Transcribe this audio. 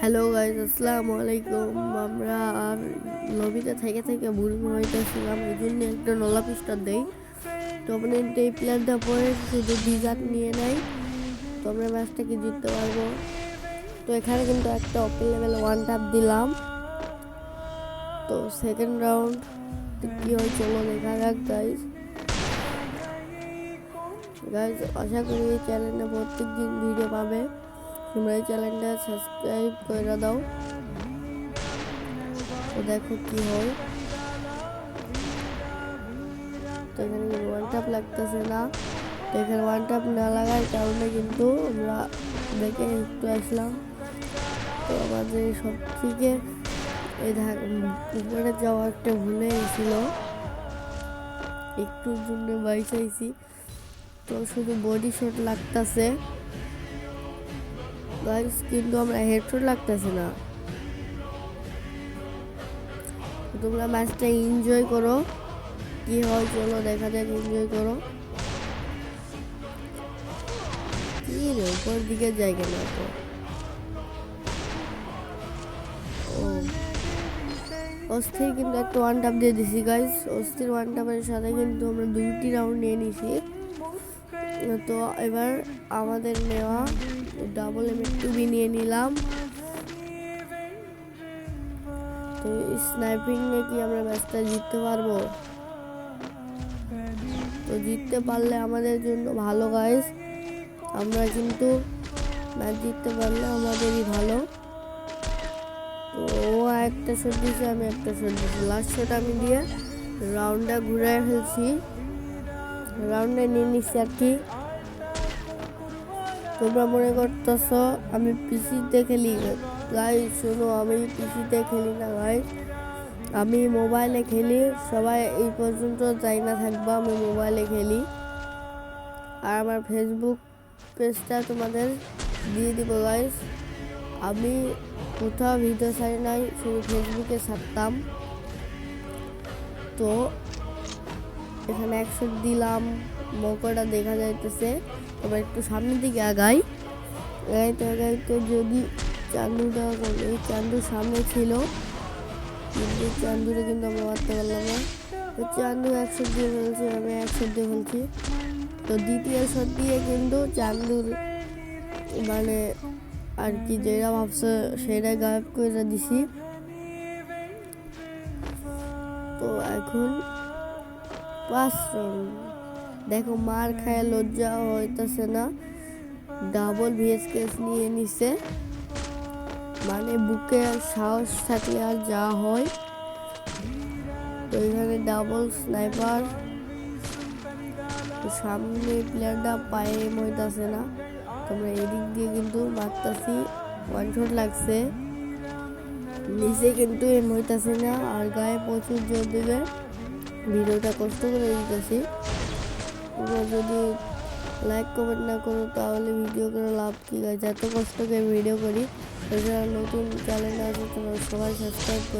Hello guys, আসসালামু আলাইকুম। আমরা আর লবিতে থেকে থেকে বোরিং হইতেছিলাম, এই জন্য একটা নলা পিস্টার দেই। তো অপোনেন্ট এই প্লেয়ারটা পরে শুধু ডিজার্ট নিয়ে নেয়, তো আমরা ম্যাচটাকে জিততে পারবো। তো এখানে কিন্তু একটা ওপেন লেভেল ওয়ান ট্যাপ দিলাম। তো সেকেন্ড রাউন্ড কি হয় চলো দেখা যাক গাইজ। আশা করি এই চ্যানেলে প্রত্যেক দিন ভিডিও পাবে। তোমরা এই চ্যানেলটা সাবস্ক্রাইব করে দাও। তো দেখো কি হয়। তো এখানে ওয়ান ট্যাপ লাগতেছে না, তো এখানে ওয়ান ট্যাপ না লাগার কারণে কিন্তু আমরা দেখে একটু আসলাম। তো আমাদের সব থেকে এই উপরে যাওয়া একটা ভুলে গেছিল, একটুর জন্য বাইসাইছি। তো শুধু বডি শট লাগতেছে গাইস, কিন্তু আমরা হেডশট লাগতেছে না। তোমরা ম্যাচটা এনজয় করো, কি হয় চলো দেখা যাক। এনজয় করো। কি রে উপর দিকে যাই কেন? তো অস্থির কিন্তু একটা ওয়ান টাপ দিয়ে দিছি গাইস। অস্থির ওয়ান টাপের সাথে কিন্তু আমরা 2টি রাউন্ড নিয়ে নিছি। তো এবার আমাদের নেওয়া ডাবল M2B নিয়ে নিলাম। তো স্নাইপিং নিয়ে কি আমরা ম্যাচটা জিততে পারবো? তো জিততে পারলে আমাদের জন্য ভালো গাইস। আমরা কিন্তু ম্যাচ জিততে পারলে আমাদেরই ভালো। তো ও একটা শট দিয়েছে, আমি একটা শট দিয়েছি। লাস্ট শট আমি দিয়ে রাউন্ডটা ঘুরে ফেলছি, রাউন্ডে নিয়ে নিচ্ছি আর কি। তোমরা মনে করতেছ আমি পিসিতে খেলি গাইস, শোনো আমি পিসিতে খেলি না গাইস, আমি মোবাইলে খেলি। সবাই এই পর্যন্ত যাই না থাকবা, আমি মোবাইলে খেলি। আর আমার ফেসবুক পেজটা তোমাদের দিয়ে দিব গাইস। আমি কোথাও ভিডিও ছাড়ি নাই, শুধু ফেসবুকে ছাড়তাম। তো এখানে 100 দিলাম, মৌকাটা দেখা যাইতেছে। এবার একটু সামনের দিকে আগাই। তো যদি চান্দুটা এই চান্দুর সামনে ছিল, কিন্তু চান্দুরে কিন্তু আমরা মারতে পারলাম না। তো চান্দু 100 দিয়ে ফেলছি, আমি 100 দিয়ে ফেলছি। তো দ্বিতীয় শট দিয়ে কিন্তু চান্দুর মানে আর কি যেটা ভাবছে সেটা গায়েব করে দিছি। তো এখন 5 রাউন্ড দেখো, মার খায় লজ্জা হইতেছে না। ডাবল VSKS নিয়ে নিছে, মানে বুকে সাহস থাকলে আর যা হয়। তো এখানে ডাবল স্নাইপার, সামনে প্লেয়ারটা পায়ে মইতাছে না। তোমরা এদিক দিয়ে কিন্তু মারতাছি, ওয়ান শট লাগছে, নিচে কিন্তু এম হইতাছে না, আর গায়ে প্রচুর জোর দিবে। ভিডিওটা কষ্ট করে দিতেছি, তোমরা যদি লাইক কমেন্ট না করো তাহলে ভিডিও করে লাভ কি গাইজ। এত কষ্ট করে ভিডিও করি, এছাড়া নতুন চ্যানেল আছে, তোমরা সবাই সাবস্ক্রাইব করো।